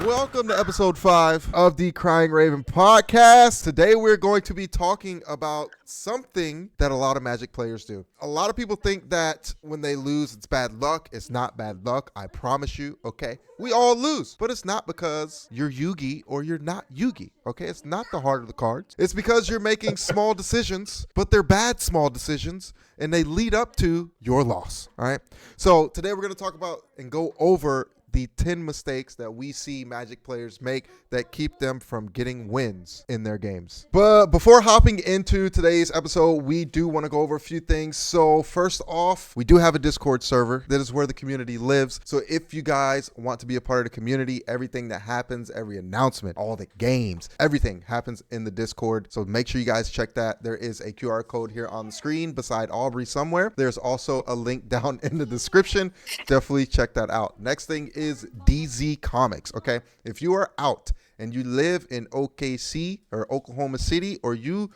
Welcome to episode 5 of the Crying Raven podcast. Today we're going to be talking about something that a lot of Magic players do. A lot of people think that when they lose, it's bad luck. It's not bad luck. I promise you, okay? We all lose, but it's not because you're Yugi or you're not Yugi, okay? It's not the heart of the cards. It's because you're making small decisions, but they're bad small decisions, and they lead up to your loss, all right? So today we're going to talk about and go over the 10 mistakes that we see Magic players make that keep them from getting wins in their games. But before hopping into today's episode, we do want to go over a few things. So first off, we do have a Discord server. That is where the community lives. So if you guys want to be a part of the community, everything that happens, every announcement, all the games, everything happens in the Discord. So make sure you guys check that. There is a QR code here on the screen beside Aubrey somewhere. There's also a link down in the description. Definitely check that out. Next thing is DZ Comics, okay? If you are out and you live in OKC or Oklahoma City, or you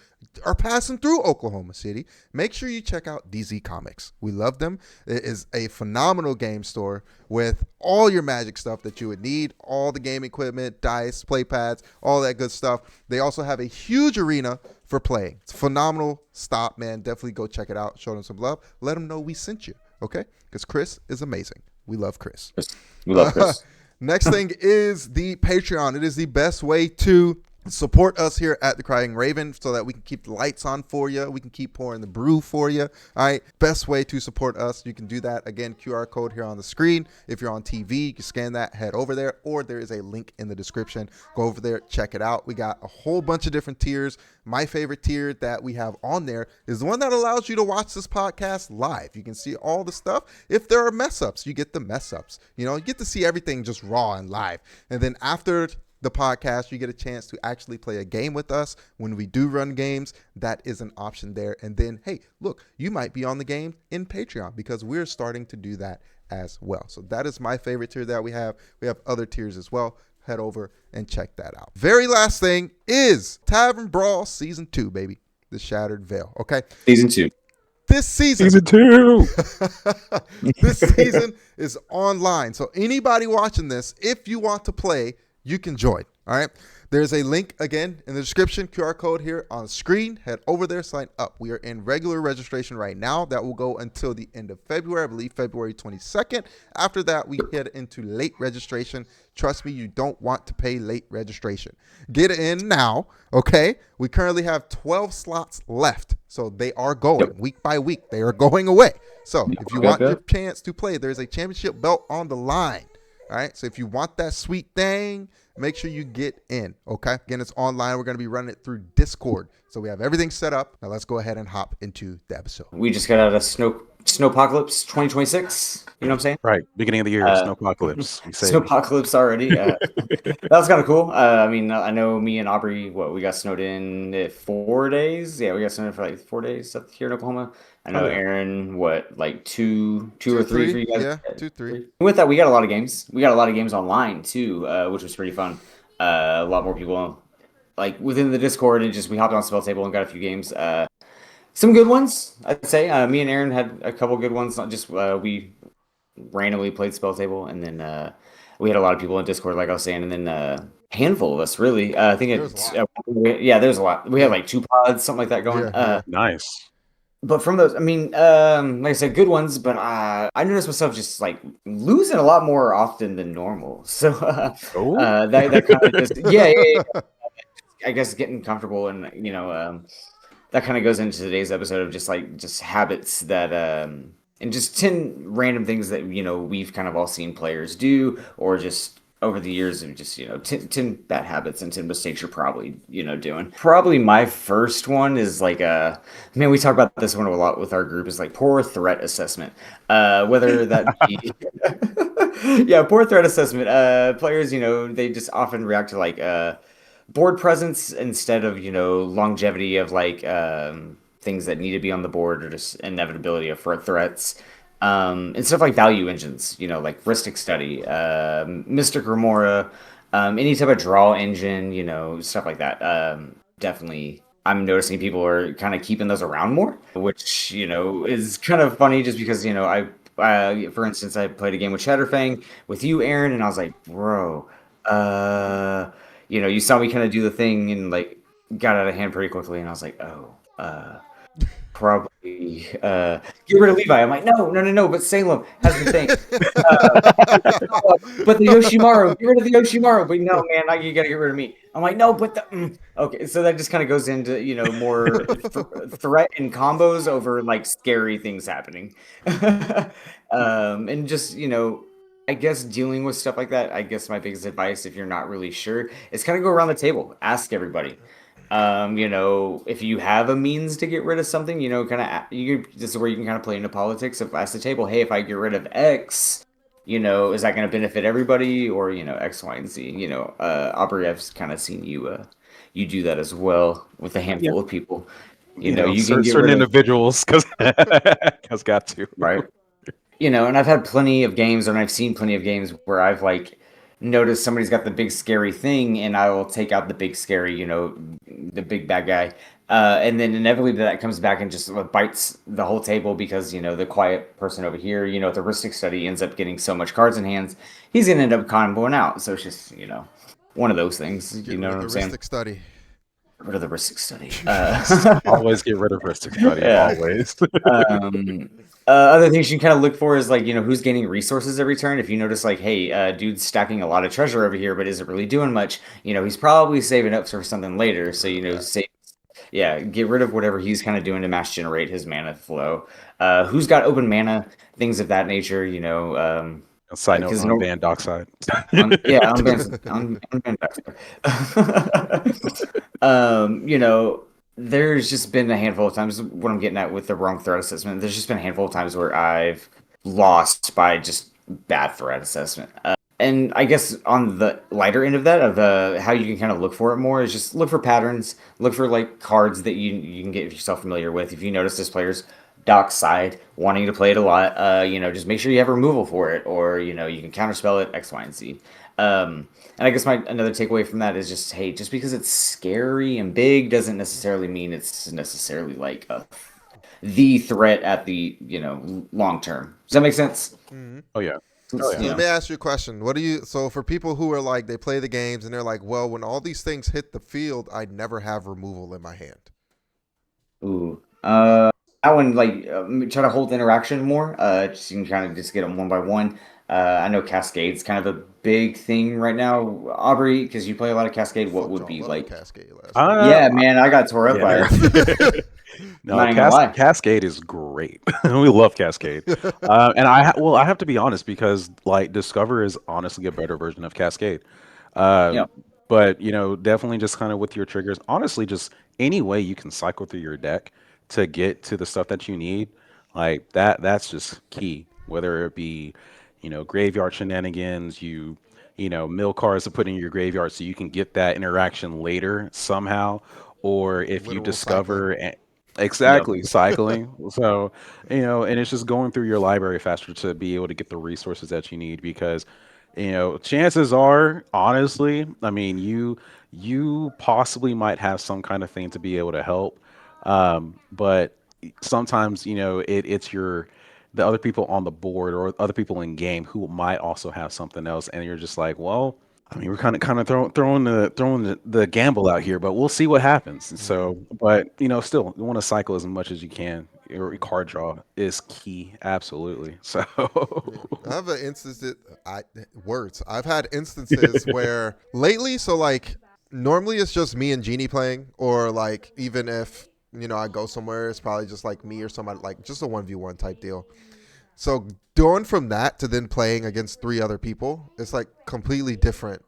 are passing through Oklahoma City, make sure you check out DZ Comics. We love them. It is a phenomenal game store with all your Magic stuff that you would need, all the game equipment, dice, play pads, all that good stuff. They also have a huge arena for playing. It's phenomenal. Stop, man. Definitely go check it out. Show them some love. Let them know we sent you, okay? Because Chris is amazing. We love Chris. We love Chris. Next thing is the Patreon. It is the best way to support us here at the Crying Raven so that we can keep the lights on for you. We can keep pouring the brew for you. All right. Best way to support us. You can do that. Again, QR code here on the screen. If you're on TV, you can scan that, head over there, or there is a link in the description. Go over there, check it out. We got a whole bunch of different tiers. My favorite tier that we have on there is the one that allows you to watch this podcast live. You can see all the stuff. If there are mess ups, you get the mess ups. You know, you get to see everything just raw and live. And then after the podcast, you get a chance to actually play a game with us. When we do run games, that is an option there. And then, hey, look, you might be on the game in Patreon because we're starting to do that as well. So that is my favorite tier that we have. We have other tiers as well. Head over and check that out. Very last thing is Tavern Brawl Season 2, baby. The Shattered Veil, okay? Season 2. This season. Season 2. This season is online. So anybody watching this, if you want to play, you can join, all right? There's a link, again, in the description, QR code here on the screen. Head over there, sign up. We are in regular registration right now. That will go until the end of February, I believe February 22nd. After that, we head into late registration. Trust me, you don't want to pay late registration. Get in now, okay? We currently have 12 slots left, so they are going week by week. They are going away. So if you want your chance to play, there's a championship belt on the line. All right, so if you want that sweet thing, make sure you get in, okay? Again, it's online. We're going to be running it through Discord. So we have everything set up. Now let's go ahead and hop into the episode. We just got out of Snowpocalypse 2026. You know what I'm saying? Right. Beginning of the year, Snowpocalypse. Snowpocalypse already. That was kind of cool. I mean, I know me and Aubrey, we got snowed in 4 days? Yeah, we got snowed in for like 4 days up here in Oklahoma. I know Aaron, like two or three for you guys? Yeah, 2, 3. With that, we got a lot of games. We got a lot of games online too, which was pretty fun. A lot more people like within the Discord, and we hopped on Spell Table and got a few games. Some good ones, I'd say. Me and Aaron had a couple good ones. Not just we randomly played Spell Table, and then we had a lot of people in Discord, like I was saying, and then a handful of us really. I think there's a lot. We had like 2 pods, something like that going. Nice. But from those, I mean, like I said, good ones. But I noticed myself just like losing a lot more often than normal. So that kind of just yeah. I guess getting comfortable, and that kind of goes into today's episode of just habits that and just 10 random things that we've kind of all seen players do, or just over the years of just 10 bad habits and 10 mistakes you're probably doing. Probably my first one is like we talk about this one a lot with our group, is like poor threat assessment. Whether that be poor threat assessment. Players, they just often react to like board presence instead of longevity of like things that need to be on the board, or just inevitability of threats. And stuff like value engines, like Ristic Study, Mystic Remora, any type of draw engine, stuff like that. Definitely, I'm noticing people are kind of keeping those around more, which, is kind of funny just because, for instance, I played a game with Shatterfang with you, Aaron, and I was like, bro, You saw me kind of do the thing and like got out of hand pretty quickly, and I was like, oh, probably get rid of Levi. I'm like, no, no, no, no, but Salem has the thing. But the Yoshimaru, get rid of the Yoshimaru. But no, man, you gotta get rid of me. I'm like, no, but okay. So that just kind of goes into more threat and combos over like scary things happening, and just I guess dealing with stuff like that. I guess my biggest advice, if you're not really sure, is kind of go around the table, ask everybody. If you have a means to get rid of something, this is where you can kind of play into politics. If ask the table, hey, if I get rid of X, is that going to benefit everybody or X, Y, and Z? Aubrey, I've kind of seen you do that as well with a handful of people. You can get certain rid of individuals because got to right. And I've had plenty of games, and I've seen plenty of games where I've like noticed somebody's got the big scary thing, and I will take out the big scary, the big bad guy, and then inevitably that comes back and just bites the whole table because the quiet person over here, at the Ristic study ends up getting so much cards in hands, he's gonna end up comboing out. So it's just one of those things. You know what I'm saying? Study. Get rid of the Ristic study. Always get rid of Ristic study. Yeah. Always. Other things you can kind of look for is like, who's gaining resources every turn. If you notice like, hey, dude's stacking a lot of treasure over here, but isn't really doing much, he's probably saving up for something later. So, get rid of whatever he's kind of doing to mass generate his mana flow. Who's got open mana, things of that nature, Side note, unbanned Dockside. Unbanned Dockside. There's just been a handful of times, what I'm getting at with the wrong threat assessment, there's just been a handful of times where I've lost by just bad threat assessment. And I guess on the lighter end of that, of how you can kind of look for it more, is just look for patterns, look for like cards that you can get yourself familiar with. If you notice this player's dock side wanting to play it a lot, just make sure you have removal for it, or you can counterspell it, X, Y, and Z. And I guess another takeaway from that is just, hey, just because it's scary and big doesn't necessarily mean it's necessarily like the threat at the long term. Does that make sense? Mm-hmm. Oh yeah. So let me ask you a question. So for people who are like, they play the games and they're like, well, when all these things hit the field, I never have removal in my hand. Ooh. I would try to hold interaction more. Just you can kind of just get them one by one. I know Cascade's kind of a big thing right now, Aubrey, because you play a lot of Cascade. What would be like Cascade last yeah, man, I got tore up by it. No, Cascade is great. We love Cascade, and I have to be honest because like Discover is honestly a better version of Cascade. But definitely just kind of with your triggers. Honestly, just any way you can cycle through your deck to get to the stuff that you need, like that's just key. Whether it be graveyard shenanigans, mill cards to put in your graveyard so you can get that interaction later somehow, or if you discover exactly cycling. So and it's just going through your library faster to be able to get the resources that you need, because chances are, honestly, I mean, you possibly might have some kind of thing to be able to help, but sometimes it's the other people on the board or other people in game who might also have something else, and you're just like, well, I mean, we're kind of throwing the gamble out here, but we'll see what happens. So, but still, you want to cycle as much as you can. Your card draw is key, absolutely. So, I have I've had instances where lately, so like normally it's just me and Jeannie playing, or like even if I go somewhere, it's probably just like me or somebody, like just a 1v1 type deal. So going from that to then playing against 3 other people, it's like completely different,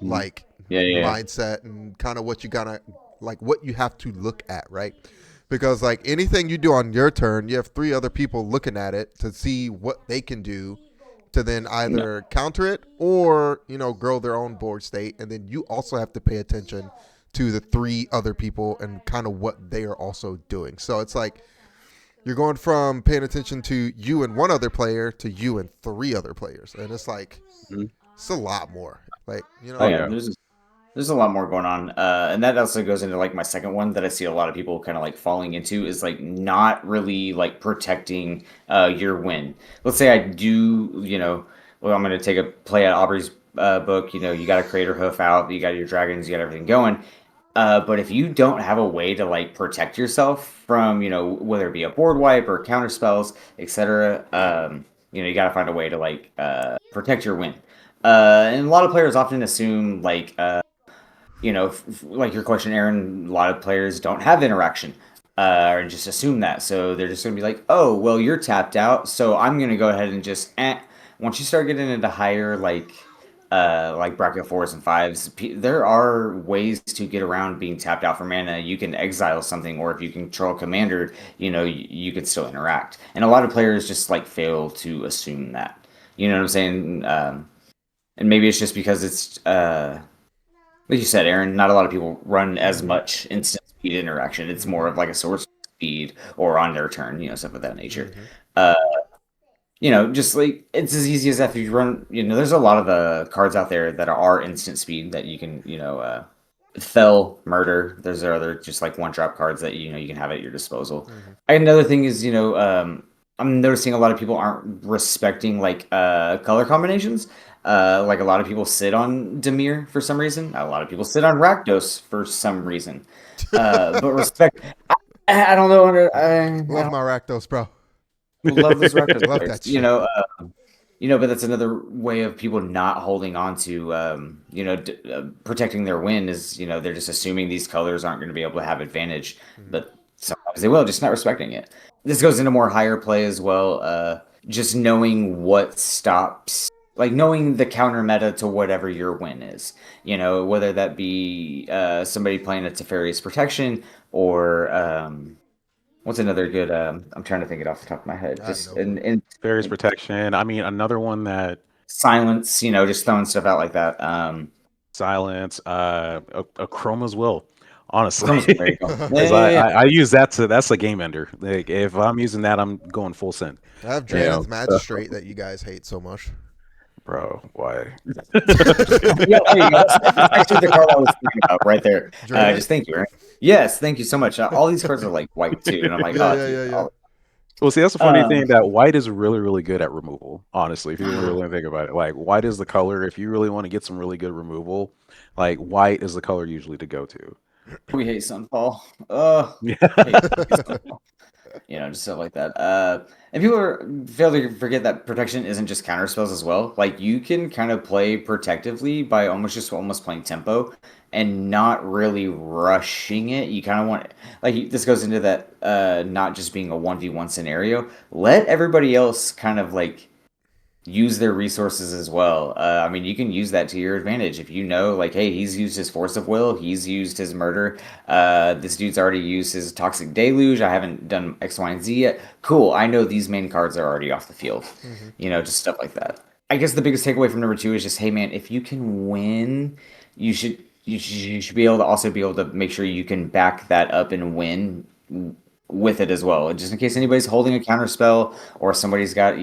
like mindset and kind of what you gotta, like what you have to look at, right? Because like anything you do on your turn, you have 3 other people looking at it to see what they can do to then either counter it or grow their own board state, and then you also have to pay attention to the 3 other people and kind of what they are also doing. So it's like you're going from paying attention to you and 1 other player to you and 3 other players, and it's like it's a lot more. Like there's a lot more going on, and that also goes into like my second one that I see a lot of people kind of like falling into, is like not really like protecting your win. Let's say I do, I'm going to take a play at Aubrey's book, you got a Crater Hoof out, you got your dragons, you got everything going. But if you don't have a way to like protect yourself from, whether it be a board wipe or counter spells, etc., you got to find a way to like protect your win. And a lot of players often assume like like your question, Aaron, a lot of players don't have interaction, or just assume that. So they're just going to be like, oh, well, you're tapped out, so I'm going to go ahead and just. Once you start getting into higher, like bracket fours and fives, there are ways to get around being tapped out for mana. You can exile something, or if you control commander, you could still interact. And a lot of players just like fail to assume that. You know what I'm saying? And maybe it's just because it's like you said, Aaron, not a lot of people run as much instant speed interaction. It's more of like a source speed or on their turn, stuff of that nature. Uh, just like it's as easy as that. If you run, there's a lot of cards out there that are instant speed that you can, fell, murder. There's other just like one drop cards that you can have at your disposal. Another thing is, I'm noticing a lot of people aren't respecting like color combinations. Like a lot of people sit on Demir for some reason. A lot of people sit on Rakdos for some reason. But respect. I don't know. Love my Rakdos, bro. Love those Rakdos Love players. that shit. But that's another way of people not holding on to, protecting their win is, they're just assuming these colors aren't going to be able to have advantage, but sometimes they will, just not respecting it. This goes into more higher play as well. Just knowing what stops, like knowing the counter meta to whatever your win is, whether that be somebody playing a Teferi's Protection or what's another good? I'm trying to think it off the top of my head. Just in Fairies Protection. I mean, another one that silence, just throwing stuff out like that. silence, a Chroma's Will. Honestly, There you go. because I use that that's a game ender. Like if I'm using that, I'm going full send. I have Drannon's Magistrate that you guys hate so much. Bro, why? Yeah, there you go. That's actually the card I was thinking about right there. Just thank you, right? Yes, thank you so much. All these cards are like white too, and I'm like, yeah. Well, see, that's the funny thing that white is really, really good at removal. Honestly, if you really think about it, like white is the color. If you really want to get some really good removal, like white is the color usually to go to. We hate Sunfall. Yeah. Just stuff like that. And people fail to forget that protection isn't just counter spells as well. Like you can kind of play protectively by almost playing tempo and not really rushing it. You kind of want like this goes into that not just being a 1v1 scenario. Let everybody else kind of like use their resources as well. I mean, you can use that to your advantage if you know, like, hey, he's used his force of will, he's used his murder. This dude's already used his toxic deluge. I haven't done X, Y, and Z yet. Cool. I know these main cards are already off the field. Just stuff like that. I guess the biggest takeaway from number 2 is just, hey, man, if you can win, you should be able to also be able to make sure you can back that up and win with it as well, just in case anybody's holding a counter spell or somebody's got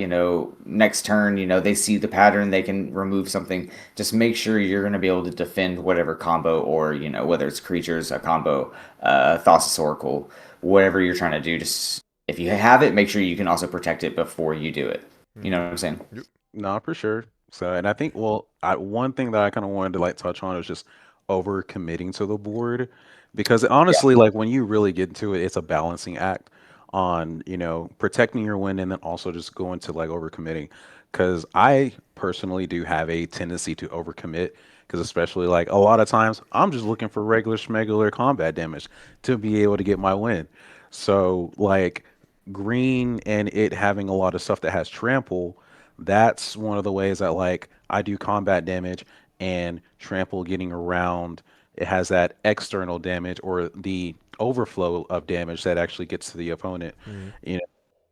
next turn they see the pattern, they can remove something. Just make sure you're going to be able to defend whatever combo, or whether it's creatures, a combo, Thassa's Oracle, whatever you're trying to do. Just if you have it, make sure you can also protect it before you do it. You know what I'm saying? No, for sure. So, and I think, one thing that I kind of wanted to like touch on is just over committing to the board, because honestly, like when you really get into it, it's a balancing act on protecting your win and then also just going to like over committing. Because I personally do have a tendency to overcommit. Because especially like a lot of times, I'm just looking for regular schmegular combat damage to be able to get my win. So like green and it having a lot of stuff that has trample, that's one of the ways that like I do combat damage, and trample getting around, it has that external damage or the overflow of damage that actually gets to the opponent. You know,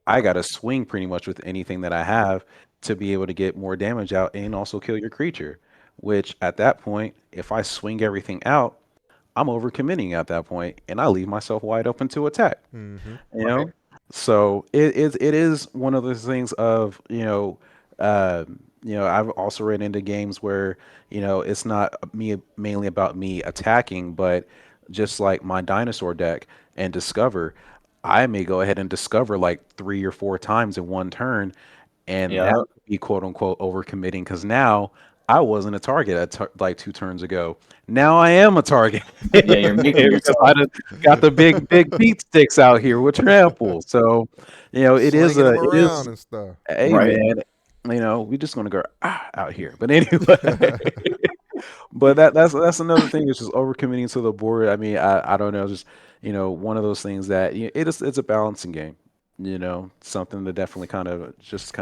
I got to swing pretty much with anything that I have to be able to get more damage out and also kill your creature. Which at that point, if I swing everything out, I'm overcommitting at that point, and I leave myself wide open to attack. You know, so it is one of those things of I've also ran into games where it's not me mainly about me attacking, but just like my dinosaur deck and discover, I may go ahead and discover like 3 or 4 times in one turn, and that would be quote unquote overcommitting because now I wasn't a target like 2 turns ago. Now I am a target Yeah, you're making because yourself. I just got the big beat sticks out here with trample. So, Slinging them it around is. and stuff. Hey Right. man, we're just gonna go out here. But anyway, but that's another thing. It's just overcommitting to the board. I mean, I don't know, just one of those things that it's a balancing game. Something to definitely kind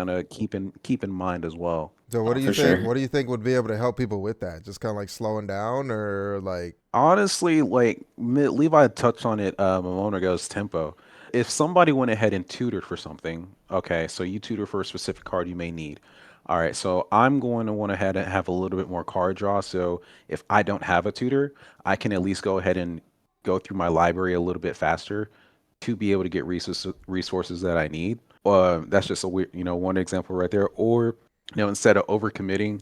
of keep in mind as well. So what do you For think? sure. What do you think would be able to help people with that? Just kind of like slowing down, or like Honestly, like Levi touched on it a moment ago, is tempo. If somebody went ahead and tutored for something, okay, so you tutor for a specific card you may need. All right, so I'm going to want ahead and have a little bit more card draw. So if I don't have a tutor, I can at least go ahead and go through my library a little bit faster to be able to get resources that I need. That's just a weird, one example right there. Or instead of overcommitting,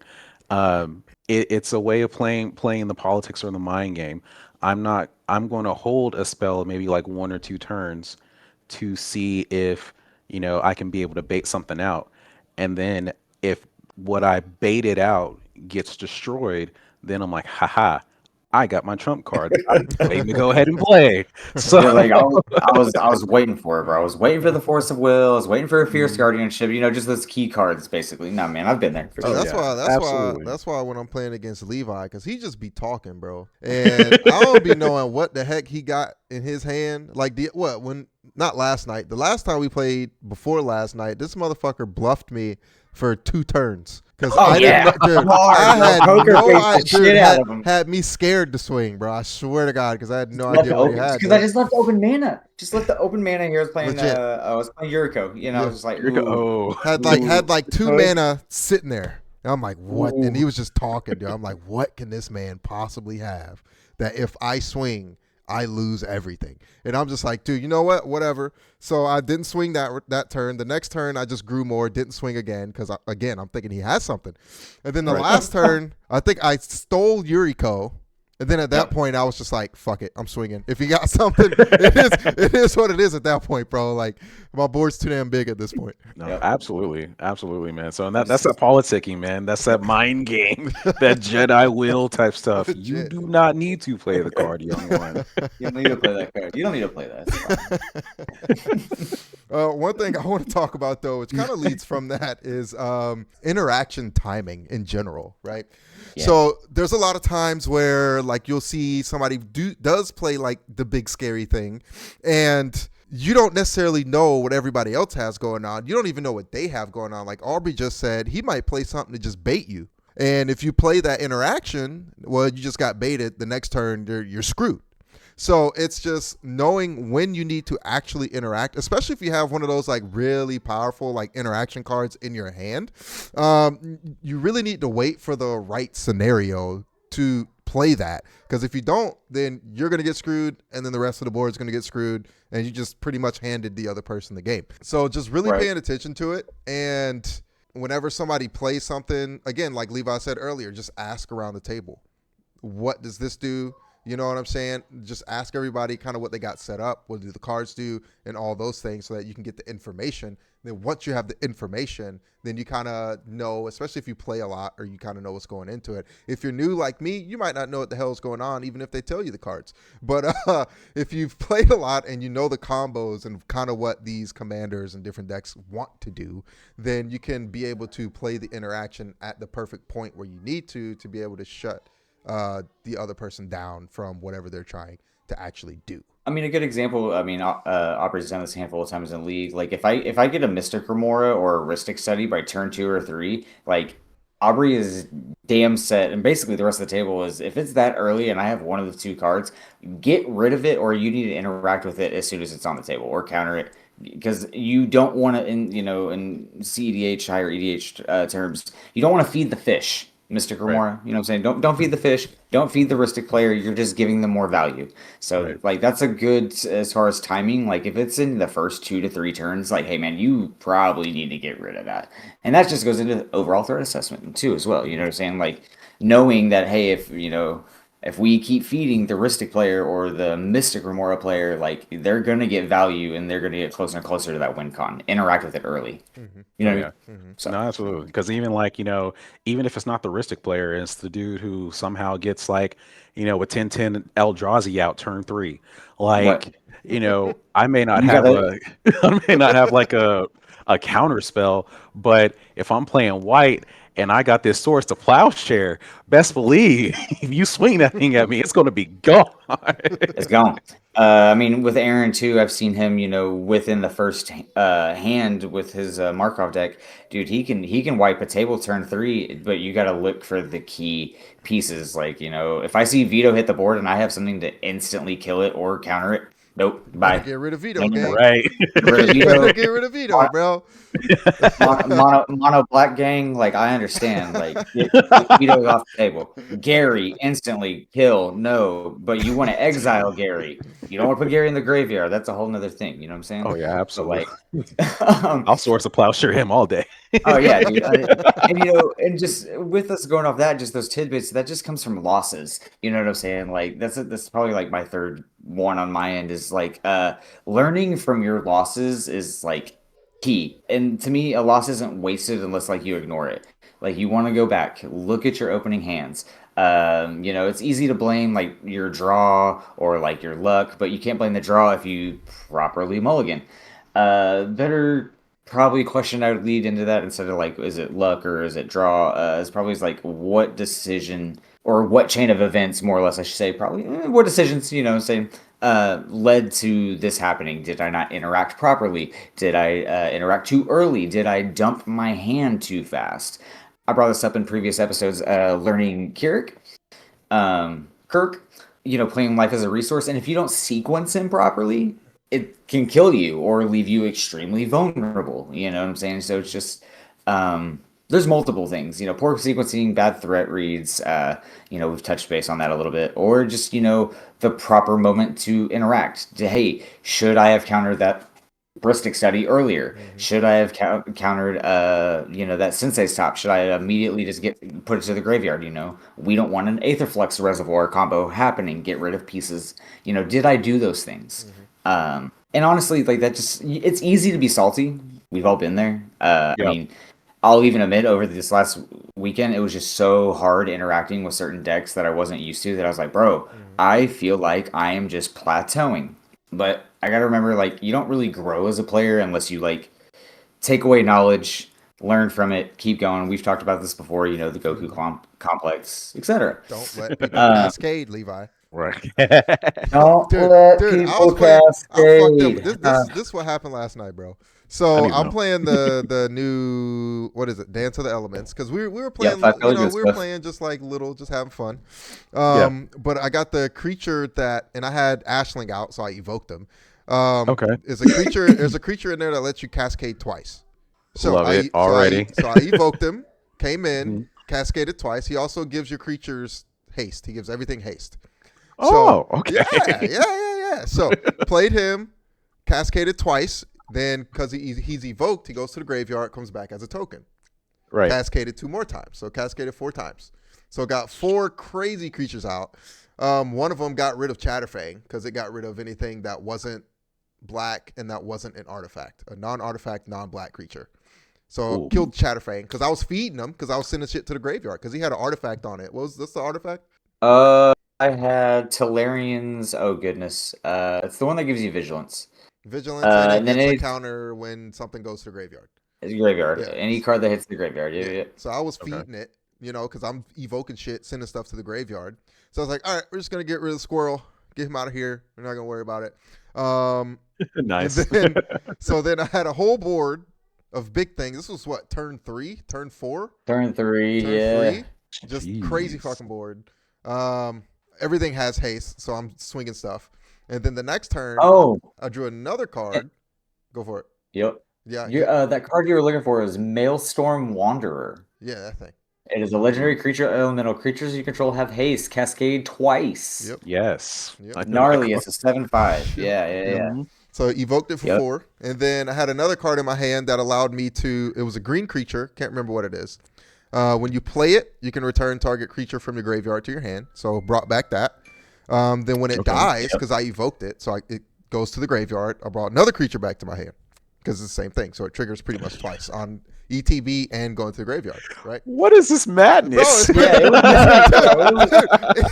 it's a way of playing the politics or the mind game. I'm going to hold a spell maybe like 1 or 2 turns to see if I can be able to bait something out, and then if what I baited out gets destroyed, then I'm like, haha, I got my trump card that I've been waiting to go ahead and play. So Yeah, like I was waiting for it, bro. I was waiting for the Force of Will. I was waiting for a Fierce Guardianship. Just those key cards, basically. No, man, I've been there for oh, oh sure. that's yeah, why. That's why. absolutely. That's why when I'm playing against Levi, because he just be talking, bro, and I don't be knowing what the heck he got in his hand. Like when not last night. The last time we played before last night, this motherfucker bluffed me for 2 turns. Because Oh I didn't yeah, know, dude. I hard, bro. had Poker no face the idea. shit out of him. Had me scared to swing, bro. I swear to God, because I had no Left idea what he open had, because I dude. just left open mana. Just left the open mana here. Legit. I was playing Yuriko. I Yeah. was just like, You're go- ooh, oh, Had like two choice. mana sitting there. And I'm like, what? And Ooh. he was just talking, dude. I'm like, what can this man possibly have that if I swing, I lose everything? And I'm just like, dude, you know what? Whatever. So I didn't swing that turn. The next turn, I just grew more. Didn't swing again because again, I'm thinking he has something. And then the Right. last turn, I think I stole Yuriko. And then at that Yep. point, I was just like, "Fuck it, I'm swinging." If he got something, it is what it is at that point, bro. Like my board's too damn big at this point. No, Yep. absolutely, man. So and that's that politicking, man. That's that mind game, that Jedi will type stuff. You Legit. do not need to play the card, young one. You don't need to play that card. You don't need to play that. It's fine. One thing I want to talk about, though, which kind of leads from that, is interaction timing in general, right? Yeah. So there's a lot of times where, like, you'll see somebody does play like the big scary thing, and you don't necessarily know what everybody else has going on. You don't even know what they have going on. Like Aubrey just said, he might play something to just bait you. And if you play that interaction, well, you just got baited. The next turn, you're screwed. So it's just knowing when you need to actually interact, especially if you have one of those like really powerful like interaction cards in your hand. You really need to wait for the right scenario to play that, because if you don't, then you're going to get screwed, and then the rest of the board is going to get screwed, and you just pretty much handed the other person the game. So just really Right. paying attention to it. And whenever somebody plays something, again, like Levi said earlier, just ask around the table, what does this do? You know what I'm saying? Just ask everybody kind of what they got set up, what do the cards do, and all those things, so that you can get the information. Then once you have the information, then you kind of know, especially if you play a lot, or you kind of know what's going into it. If you're new like me, you might not know what the hell is going on, even if they tell you the cards. But if you've played a lot and you know the combos and kind of what these commanders and different decks want to do, then you can be able to play the interaction at the perfect point where you need to be able to shut the other person down from whatever they're trying to actually do. I mean, a good example. I mean, Aubrey's done this a handful of times in League. Like, if I get a Mystic Remora or a Rhystic Study by turn 2 or 3, like Aubrey is damn set, and basically the rest of the table is, if it's that early and I have one of the 2 cards, get rid of it, or you need to interact with it as soon as it's on the table, or counter it, because you don't want to, in CEDH, higher EDH terms, you don't want to feed the fish. Mystic Remora, you know what I'm saying? Don't feed the fish. Don't feed the Rhystic player. You're just giving them more value. So Right. like that's a good, as far as timing. Like if it's in the first 2 to 3 turns, like, hey man, you probably need to get rid of that. And that just goes into the overall threat assessment too as well. You know what I'm saying? Like knowing that, hey, if If we keep feeding the Rhystic player or the Mystic Remora player, like they're gonna get value and they're gonna get closer and closer to that win con. Interact with it early. Mm-hmm. You know Oh what I yeah. mean? Mm-hmm. So No, absolutely. Because even like, even if it's not the Ristic player, it's the dude who somehow gets like, with 10-10 Eldrazi out turn 3. what Like, I may not you have gotta a I may not have like a counter spell, but if I'm playing white and I got this Swords to Plowshare, best believe if you swing that thing at me, it's gonna be gone. It's gone. I mean, with Aaron too, I've seen him, within the first hand with his Markov deck, dude. He can wipe a table turn 3, but you got to look for the key pieces. Like, if I see Veto hit the board and I have something to instantly kill it or counter it, nope, Better bye. get rid of No, Veto, no, no. gang. Right. Get rid of You better Veto. get rid of Veto, bro. Mono black gang, like I understand, like get Vito's off the table. Gary instantly kill, no, but you want to exile Gary. You don't want to put Gary in the graveyard. That's a whole nother thing. You know what I'm saying? Oh yeah, But absolutely. like, um, I'll Swords to Plowshare him all day. oh yeah, dude. And and just with us going off that, just those tidbits, that just comes from losses. You know what I'm saying? Like that's probably like my third one on my end is like learning from your losses is like key. And to me, a loss isn't wasted unless like you ignore it. Like you want to go back, look at your opening hands. It's easy to blame like your draw or like your luck, but you can't blame the draw if you properly mulligan. Better probably question I would lead into that instead of like, is it luck or is it draw? Is probably is like what decision or what chain of events, more or less, I should say, probably what decisions, say, led to this happening. Did I not interact properly? Did I interact too early? Did I dump my hand too fast? I brought this up in previous episodes, learning Kirk, playing life as a resource. And if you don't sequence him properly, it can kill you or leave you extremely vulnerable. You know what I'm saying? So it's just, there's multiple things, poor sequencing, bad threat reads, we've touched base on that a little bit, or just, the proper moment to interact. Hey, should I have countered that Bristic study earlier? Mm-hmm. Should I have countered, that Sensei's top? Should I immediately just put it to the graveyard? We don't want an Aetherflux Reservoir combo happening. Get rid of pieces. Did I do those things? And honestly, like that, it's easy to be salty. We've all been there. I mean, I'll even admit over this last weekend, it was just so hard interacting with certain decks that I wasn't used to that I was like, bro, I feel like I am just plateauing. But I got to remember, like, you don't really grow as a player unless you, like, take away knowledge, learn from it, keep going. We've talked about this before, the Goku complex, etc. Don't let people cascade, Levi. Right. Don't Dude, let I people was playing. I fucked up. cascade. This is what happened last night, bro. So I'm playing the new, what is it, Dance of the Elements, because we were playing, we were playing just like little, just having fun. But I got the creature and I had Ashling out, so I evoked him. Okay. There's a creature in there that lets you cascade twice. So Love it already. So I evoked him, came in, cascaded twice. He also gives your creatures haste. He gives everything haste. Oh, okay. Yeah. So played him, cascaded twice. Then, because he's evoked, he goes to the graveyard, comes back as a token. Right. Cascaded 2 more times. So cascaded 4 times. So got 4 crazy creatures out. One of them got rid of Chatterfang because it got rid of anything that wasn't black and that wasn't an artifact, a non-artifact, non-black creature. So killed Chatterfang because I was feeding him because I was sending shit to the graveyard because he had an artifact on it. What was this, the artifact? I had Talarian's. Oh goodness, it's the one that gives you vigilance. Vigilance, and then it's a counter when something goes to the graveyard. It's graveyard. Yeah. Any card that hits the graveyard. Yeah. So I was feeding it, because I'm evoking shit, sending stuff to the graveyard. So I was like, all right, we're just going to get rid of the squirrel, get him out of here. We're not going to worry about it. Nice. So then I had a whole board of big things. This was what, turn 3? Turn 4? Turn 3, turn 3. Just Jeez. crazy fucking board. Everything has haste, so I'm swinging stuff. And then the next turn, I drew another card. Go for it. Yep. Yeah. That card you were looking for is Maelstrom Wanderer. Yeah, that thing. It is a legendary creature. Elemental creatures you control have haste. Cascade twice. Yep. Yes. Yep. Gnarly. It's a 7/5. Yeah. So evoked it for 4. And then I had another card in my hand that allowed me to, it was a green creature. Can't remember what it is. When you play it, you can return target creature from your graveyard to your hand. So brought back that. Then when it dies, because I evoked it, so it goes to the graveyard. I brought another creature back to my hand because it's the same thing. So it triggers pretty much twice on ETB and going to the graveyard, right? What is this madness? Bro,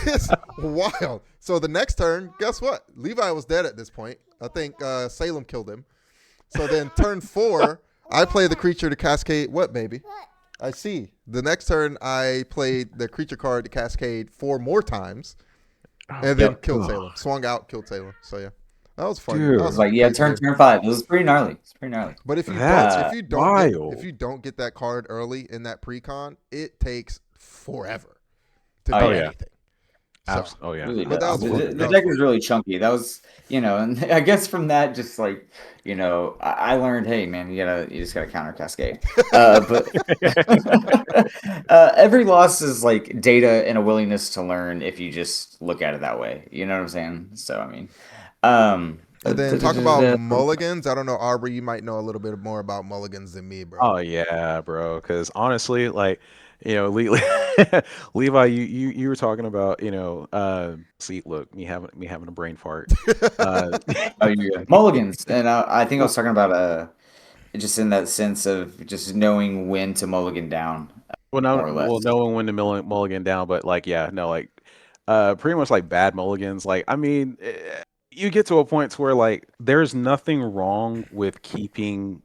it's wild. So the next turn, guess what? Levi was dead at this point. I think Salem killed him. So then turn 4, I play the creature to cascade. What, baby? I see. The next turn, I played the creature card to cascade 4 more times, and then killed Salem. Swung out, killed Salem. So yeah, that was fun. Dude, that was turn 5. It was pretty gnarly. It's pretty gnarly. But if you don't get that card early in that pre-con, it takes forever to do anything. So, Really the deck is really chunky. That was, and I guess from that, just like, I learned, hey man, you just gotta counter cascade. But every loss is like data and a willingness to learn if you just look at it that way. You know what I'm saying? So I mean, and then talk about mulligans. I don't know, Aubrey, you might know a little bit more about mulligans than me, bro. Oh yeah, bro. Because honestly, like, Levi, you were talking about, see, look, me having a brain fart. Mulligans, and I think I was talking about just in that sense of just knowing when to mulligan down. Knowing when to mulligan down, but like, pretty much like bad mulligans. Like, I mean, you get to a point where like there's nothing wrong with keeping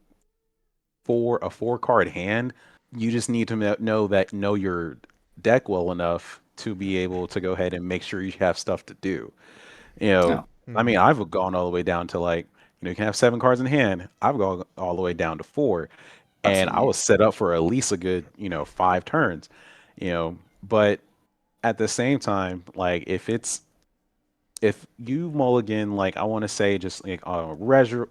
a 4-card hand. You just need to know your deck well enough to be able to go ahead and make sure you have stuff to do. I mean, I've gone all the way down to like, you can have 7 cards in hand. I've gone all the way down to 4, and I was set up for at least a good, 5 turns. But at the same time, like if you mulligan, like I want to say just like regular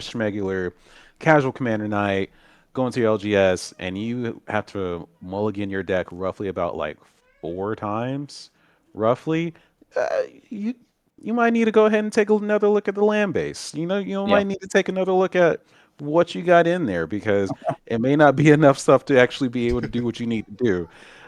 schmegular casual commander night, go into your LGS, and you have to mulligan your deck roughly about like 4 times, roughly. You might need to go ahead and take another look at the land base. You might need to take another look at what you got in there, because it may not be enough stuff to actually be able to do what you need to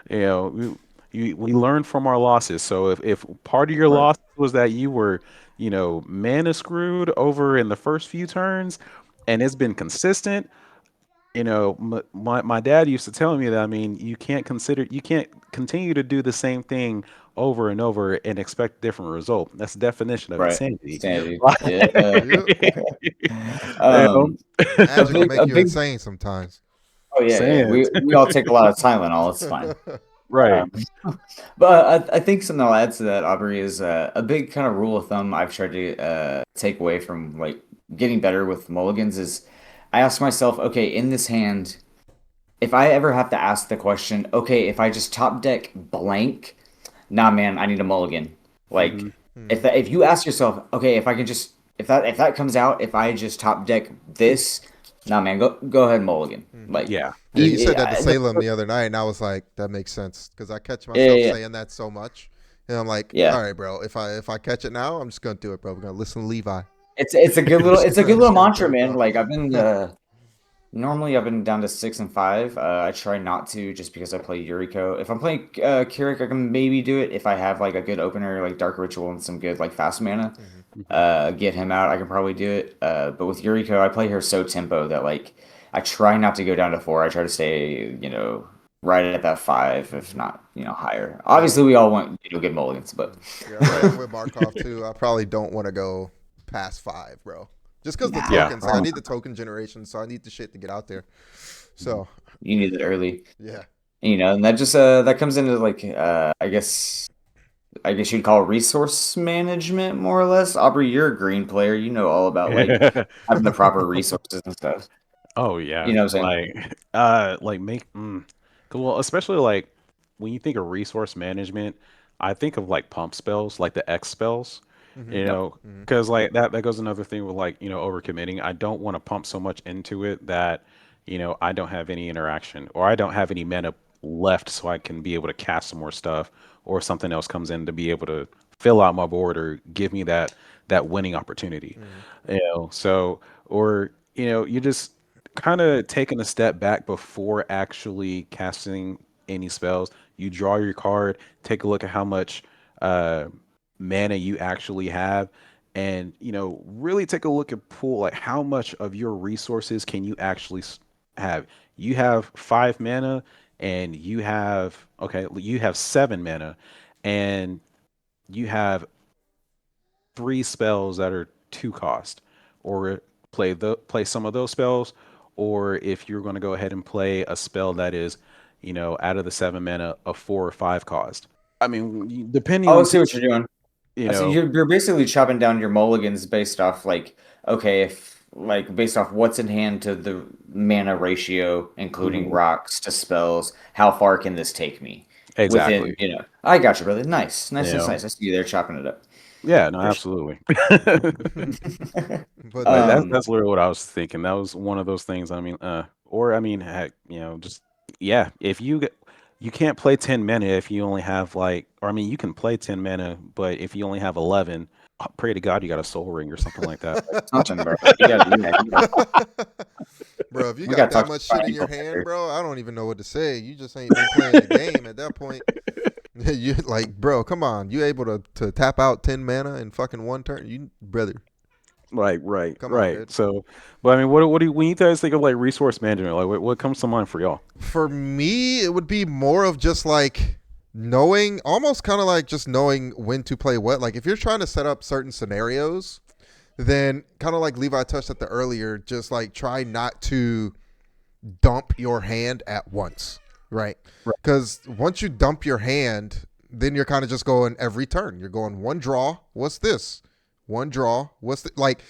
do. We learn from our losses. So if part of your loss was that you were, mana screwed over in the first few turns, and it's been consistent. My dad used to tell me that, I mean, you can't continue to do the same thing over and over and expect a different result. That's the definition of insanity. Magic will make you insane sometimes. Oh yeah. We all take a lot of Tylenol. It's fine. Right. But I think something I'll add to that, Aubrey, is a big kind of rule of thumb I've tried to take away from like getting better with mulligans is I ask myself, okay, in this hand, if I ever have to ask the question, okay, if I just top deck blank, nah, man, I need a mulligan. Like, if you ask yourself, okay, if I can just if that comes out, if I just top deck this, nah, man, go ahead and mulligan. Like, you said that to Salem the other night, and I was like, that makes sense, because I catch myself saying that so much, and I'm like, all right, bro, if I catch it now, I'm just gonna do it, bro. We're gonna listen to Levi. It's a good little mantra, man. Like I've been normally I've been down to 6 and 5. I try not to, just because I play Yuriko. If I'm playing Keurig, I can maybe do it if I have like a good opener like Dark Ritual and some good like fast mana. Get him out, I can probably do it. But with Yuriko, I play her so tempo that like I try not to go down to 4. I try to stay, right at that 5, if not, higher. Obviously, we all want good mulligans, but right with Markov too. I probably don't want to go past 5, bro. Just because the tokens, like I need the token generation, so I need the shit to get out there. So you need it early. Yeah. And that just that comes into like I guess you'd call it resource management, more or less. Aubrey, you're a green player. You know all about like having the proper resources and stuff. Oh yeah. You know what I'm saying? Well, especially like when you think of resource management, I think of like pump spells, like the X spells. Because like that goes another thing with like overcommitting. I don't want to pump so much into it that I don't have any interaction, or I don't have any mana left, so I can be able to cast some more stuff, or something else comes in to be able to fill out my board or give me that winning opportunity. So, or you just kind of taking a step back before actually casting any spells. You draw your card, take a look at how much uh, mana you actually have, and really take a look at pool like how much of your resources can you actually have. You have 5 mana, and you have 7 mana, and you have 3 spells that are 2 cost, or play some of those spells, or if you're going to go ahead and play a spell that is, out of the 7 mana, a 4 or 5 cost. I mean, depending Oh, I on see what you're doing. you I see know, you're basically chopping down your mulligans based off like, okay, if like based off what's in hand to the mana ratio, including mhm, rocks to spells, how far can this take me? Within, exactly. I got you, brother. Nice, You nice, nice, know, nice. I see you there chopping it up. yeah, no, For sure. absolutely. But Like that's Um, that's literally what I was thinking. That was one of those things. I mean, or I mean, heck, just yeah. If you can't play 10 mana if you only have like, or I mean, you can play 10 mana, but if you only have 11, pray to God you got a soul ring or something like that. something, bro. You got bro, if you we got got to that talk much about shit in your people hand, better. bro, I don't even know what to say. You just ain't been playing the game at that point. You like, bro, come on. You able to tap out 10 mana in fucking one turn? You brother, Like right, come on, right. dude. So, but I mean, what do you, when you guys think of like resource management, like what comes to mind for y'all? For me, it would be more of just like knowing, almost kind of like just knowing when to play what. Like if you're trying to set up certain scenarios, then kind of like Levi touched at the earlier, just like try not to dump your hand at once, right? Right, Because once you dump your hand, then you're kind of just going every turn. You're going one draw. What's this? One draw. What's the, like?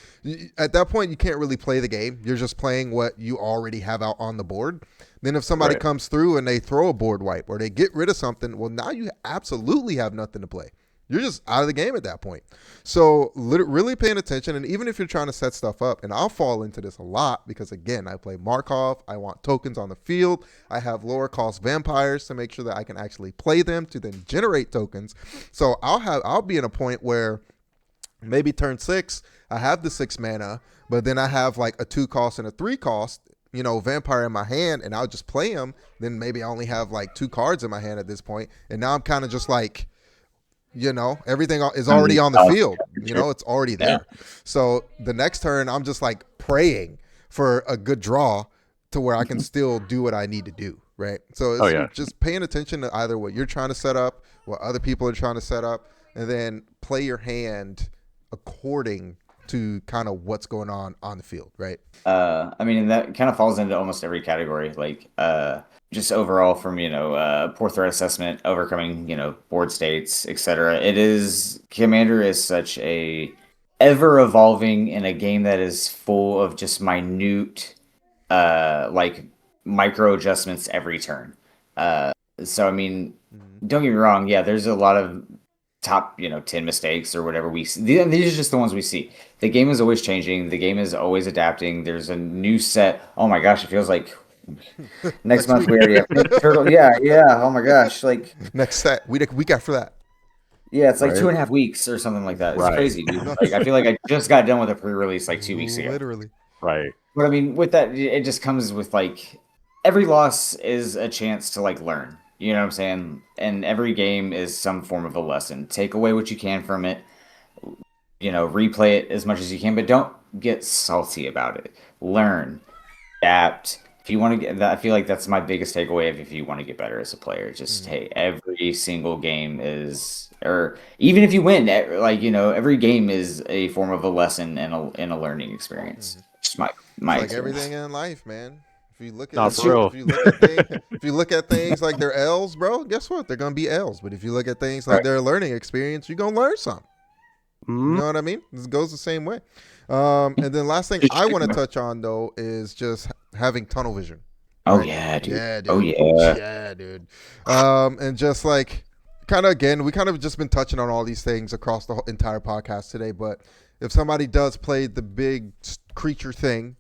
At that point, you can't really play the game. You're just playing what you already have out on the board. Then if somebody right, comes through and they throw a board wipe or they get rid of something, well, now you absolutely have nothing to play. You're just out of the game at that point. So really paying attention, and even if you're trying to set stuff up, and I'll fall into this a lot because again, I play Markov. I want tokens on the field. I have lower cost vampires to make sure that I can actually play them to then generate tokens. So I'll be in a point where maybe turn 6, I have the 6 mana, but then I have like a 2 cost and a 3 cost, vampire in my hand, and I'll just play them. Then maybe I only have like 2 cards in my hand at this point, and now I'm kind of just like, everything is already on the field. It's already Yeah. there. So the next turn, I'm just like praying for a good draw to where I can still do what I need to do. Right. So oh it's yeah, just paying attention to either what you're trying to set up, what other people are trying to set up, and then play your hand according to kind of what's going on the field. Right. I mean, and that kind of falls into almost every category. Like, just overall from, poor threat assessment, overcoming, board states, etc. Commander is such a ever evolving in a game that is full of just minute, like micro adjustments every turn. So I mean, Mm-hmm. don't get me wrong. Yeah, there's a lot of top, 10 mistakes or whatever we see. These are just the ones we see. The game is always changing. The game is always adapting. There's a new set. Oh my gosh, it feels like next Next month week. we already have Ninja Turtle. Yeah, yeah. Oh my gosh, like Next set. Week after that. yeah, it's like right, 2.5 weeks or something like that. It's right, crazy, dude. Like I feel like I just got done with a pre-release like 2 weeks ago. Literally. right. But I mean, with that, it just comes with like every loss is a chance to like learn. You know what I'm saying? And every game is some form of a lesson. Take away what you can from it. Replay it as much as you can, but don't get salty about it. Learn, adapt. If you want to get that, I feel like that's my biggest takeaway of if you want to get better as a player. Just Mm-hmm. hey, every single game is, or even if you win, like every game is a form of a lesson and a learning experience. Mm-hmm. Just It's my like experience. everything in life, man. If you look at No, That's for true. real. if you look at things if you look at things like they're L's, bro, guess what? They're gonna be L's. But if you look at things like Right. they're a learning experience, you're gonna learn something. You Mm, know what I mean? This goes the same way. And then last thing I want to touch on though is just having tunnel vision. Oh Right? yeah, dude. Yeah, Oh dude. yeah. Yeah, dude. And just like kind of again, we kind of just been touching on all these things across the whole entire podcast today. But if somebody does play the big creature thing,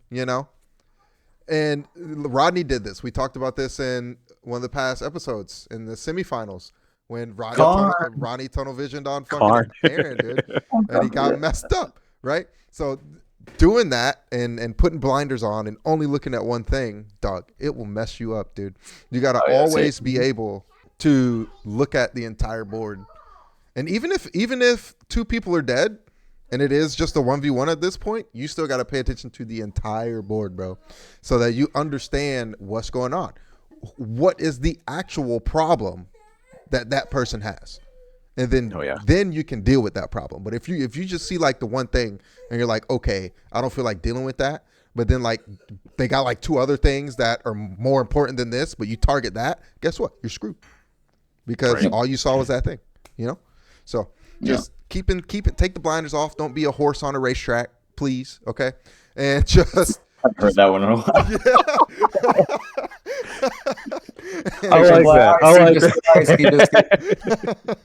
and Rodney did this. We talked about this in one of the past episodes in the semifinals when Karn. Ronnie tunnel visioned on fucking Karn. Aaron, dude, and he got messed up, right? So doing that and putting blinders on and only looking at one thing, dog, it will mess you up, dude. You got to always be able to look at the entire board. And even if two people are dead and it is just a 1v1 at this point, you still got to pay attention to the entire board, bro, so that you understand what's going on. What is the actual problem that person has? And then then you can deal with that problem. But if you just see like the one thing and you're like, okay, I don't feel like dealing with that, but then like they got like two other things that are more important than this, but you target that, guess what? You're screwed. Because all you saw was that thing, you know? So just keep it, take the blinders off. Don't be a horse on a racetrack, please. Okay. And just I've heard that one in a while. I like that.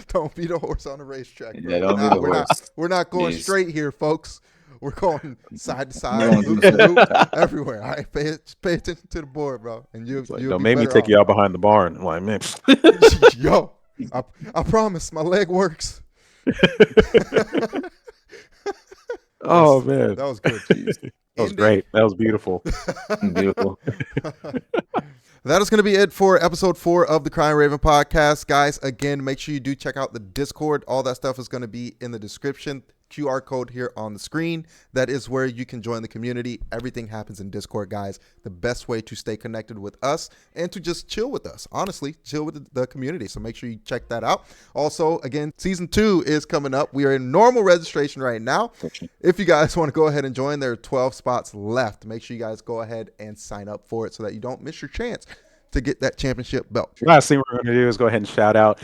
Don't be the horse on the racetrack. Yeah, don't be the horse. We're not going straight here, folks. We're going side to side, loop to loop, everywhere. All right, pay attention to the board, bro. And don't make me take you out behind the barn. I'm like, man, yo, I promise, my leg works. Oh man, that was good. That was great. That was beautiful. Beautiful. That is going to be it for episode 4 of the Crying Raven podcast. Guys, again, make sure you do check out the Discord. All that stuff is going to be in the description. QR code here on the screen. That is where you can join the community. Everything happens in Discord, guys. The best way to stay connected with us and to just chill with us. Honestly, chill with the community. So make sure you check that out. Also, again, season 2 is coming up. We are in normal registration right now. If you guys want to go ahead and join, there are 12 spots left. Make sure you guys go ahead and sign up for it so that you don't miss your chance to get that championship belt. Last thing we're going to do is go ahead and shout out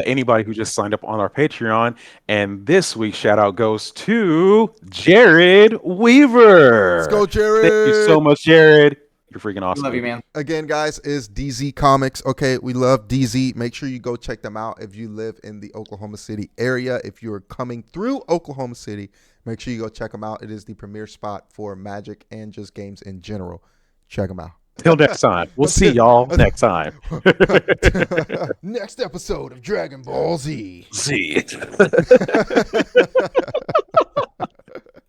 anybody who just signed up on our Patreon. And this week's shout out goes to Jared Weaver. Let's go, Jared. Thank you so much, Jared. You're freaking awesome. Love you, man. Again, guys, is DZ Comics. Okay, we love DZ. Make sure you go check them out if you live in the Oklahoma City area. If you're coming through Oklahoma City, make sure you go check them out. It is the premier spot for Magic and just games in general. Check them out. Till next time. We'll see y'all next time. Next episode of Dragon Ball Z. See.